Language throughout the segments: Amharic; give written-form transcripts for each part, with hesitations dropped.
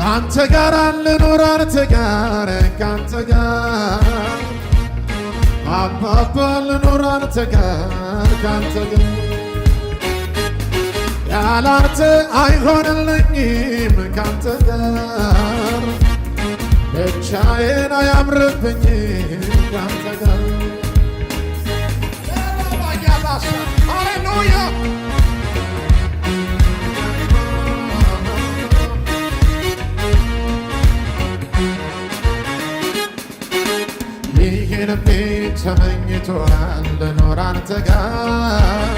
ካንተ ጋር ልኖር አንተ ጋር ካንተ ጋር አባባ ልኖር አንተ ጋር ካንተ ጋር ያላንተ አይሆንልኝም ካንተ ጋር ብቻዬን አያምርብኝም ካንተ ጋር ሃሌሉያ ይሄ ልቤ ተመኝቷል ልኖር አንተ ጋር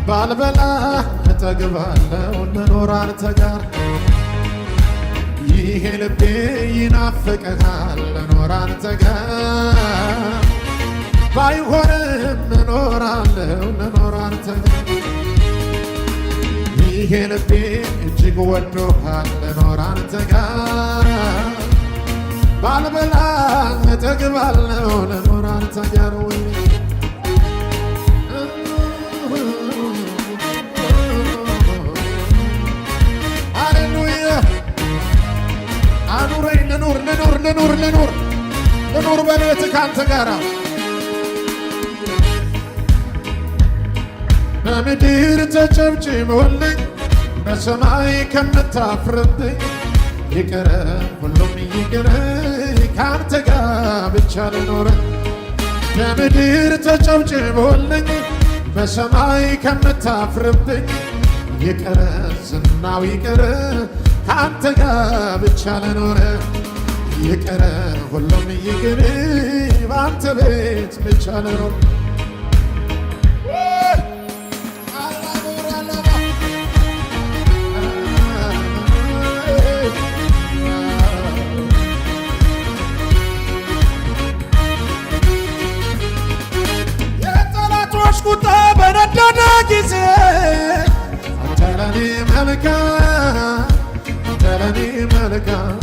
ባልበላ እጠግባለሁ ልኖር አንተ ጋር ይሄ ልቤ ይናፍቅሃል ልኖር አንተ ጋር ባይሆንም እኖራለሁ ልኖር አንተ ጋር ይሄ ልቤ እጅግ ወዶሃል ልኖር አንተ ጋር ባልበላ እጠግባለሁ ልኖር አንተ ጋር ሃሌሉያ አኑረኝ ልኑር በቤትህ ካንተ ጋር በምድር ተጨብጭቦልኝ በሰማይ ከምታፍርብኝ ይቅር ሁሉም ይቅር ካንተ ጋር ብቻ ልኖር በምድር ተጨብጭቦልኝ በሰማይ ከምታፍርብኝ ይቅር ዝናው ይቅር ካንተ ጋር ብቻ ልኖር ይቅር ሁሉም ይቅር ባንተ ቤት ብቻ ልኖር ቁጣ በነደደ ጊዜ አንተ ለኔ መልካም አንተ ለኔ መልካም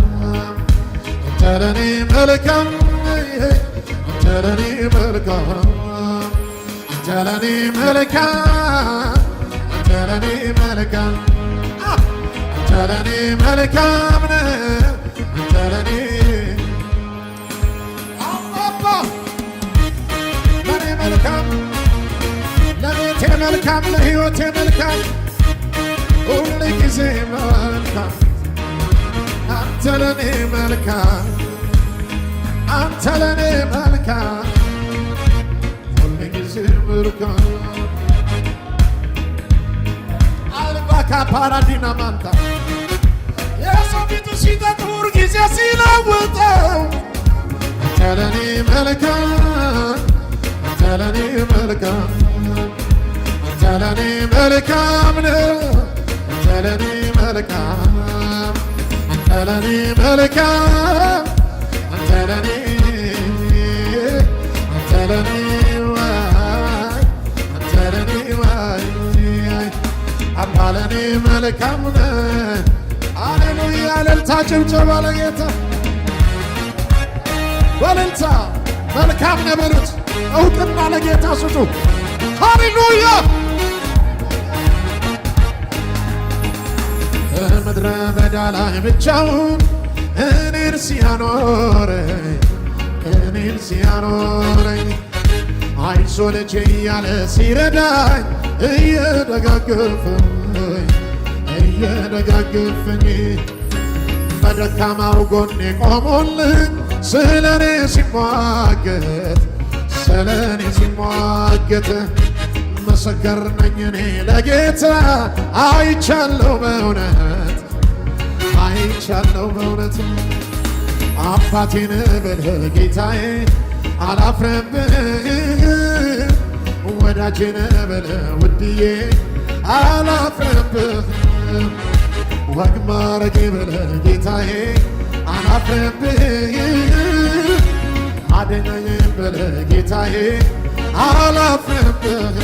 አንተ ለኔ መልካም አንተ ለኔ መልካም አንተ ለኔ መልካም አንተ ለኔ መልካም አንተ ለኔ መልካም አንተ ለኔ አባባ ለኔ መልካም ለቤቴ መልካም ለሕይወቴ መልካም ሁል ጊዜ መልካም አንተ ለኔ መልካም አንተ ለኔ መልካም ሁል ጊዜ መልካም አልባካ ፓራዲና ማንታ የሰው ፊቱ ሲጠቁር ጊዜ ሲለውጠው አንተ ለኔ መልካም አንተ ለኔ መልካም አንተ ለኔ መልካም አንተ ለኔ መልካም አንተ ለኔ መልካም አንተ ለኔ አንተ ለኔ አንተ ለኔ አባ ለኔ መልካም ሃሌሉያ እልልታ ጭብጨባ ለጌታ ወለልታ መልካም ነህ በሉት እውቅና ለጌታ ስጡ ሃሌሉያ በምድረ በዳ ላይ ብቻውን እኔን ሲያኖረኝ አይዞህ ልጄ እያለ ሲረዳኝ እየደጋገፈኝ በደካማው ጎኔ ቆሞልኝ ስለኔ ሲሟገት ምስክር ነኝ እኔ ለጌታ አይቻለሁ በእውነት አባቴን ብልህ ጌታዬ አላፍረብህ ወዳጄን ብልህ ውድዬ አላፍረብህ ወግ ማረጌ ብልህ ጌታዬ አላፍረብህ አደኛዬ ብልህ ጌታዬ አላፍረብህ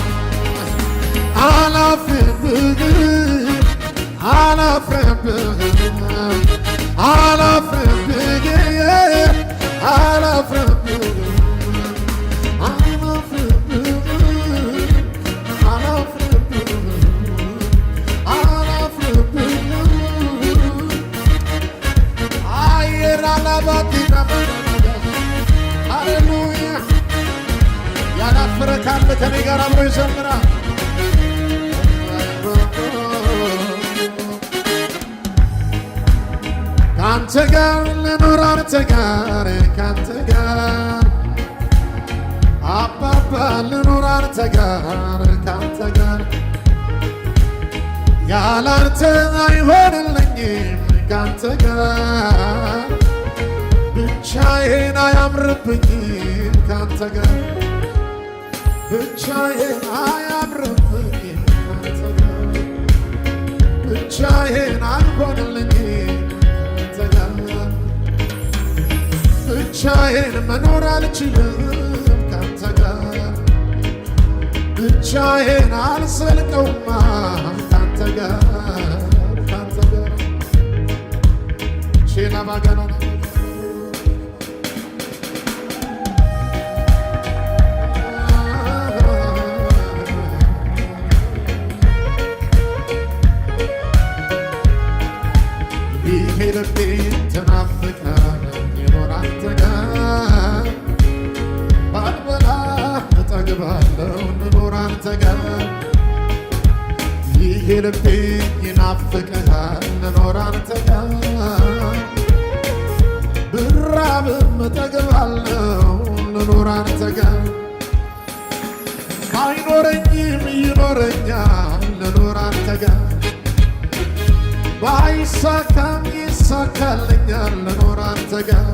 ሃሌሉያ ያላፈረ ካለ ከኔ ጋር አብሮ ይዘምራል። ካንተ ጋር ልኖር አንተ ጋር ካንተ ጋር አባባ ልኖር አንተ ጋር ካንተ ጋር ያላንተ አይሆንልኝም ካንተ ጋር ብቻዬን አያምርብኝም ካንተ ጋር ብቻዬን አያምርብኝም ካንተ ጋር ብቻዬን አይሆንልኝም ካንተ ጋር ብቻዬን መኖር አልችልም ካንተ ጋር ብቻዬን አልዘልቀውማ ካንተ ጋር ካንተ ጋር ሼላ ባጋና ይሄ ልቤ ተናፍቃል የኖር አንተ ጋር ባልበላ እጠግባለሁ ልኖር አንተ ጋር ይሄ ልቤ ይናፍቅሃል ልኖር አንተ ጋር ብራብም እጠግባለሁ ልኖር አንተ ጋር ባይኖረኝም ይኖረኛል ልኖር አንተ ጋር ባይሳካም ይሳካልኛል ልኖር አንተ ጋር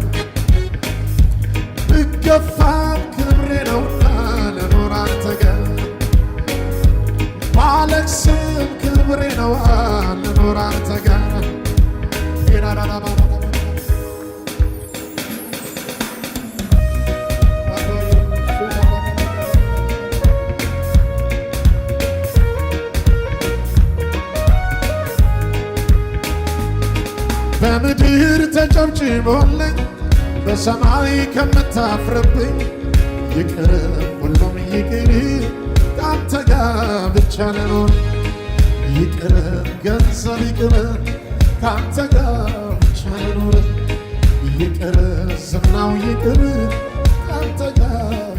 ብገፋም ክብሬ ነውና ልኖር አንተ ጋር ባለቅስም ክብሬ ነዋ ልኖር አንተ ጋር በምድር ተጨብጭቦልኝ በሰማይ ከምታፍርብኝ ይቅር ሁሉም ይቅር ካንተ ጋር ብቻ ልኖር ይቅር ገንዘብ ይቅር ካንተ ጋር ብቻ ልኖር ይቅር ዝናው ይቅር ካንተ ጋር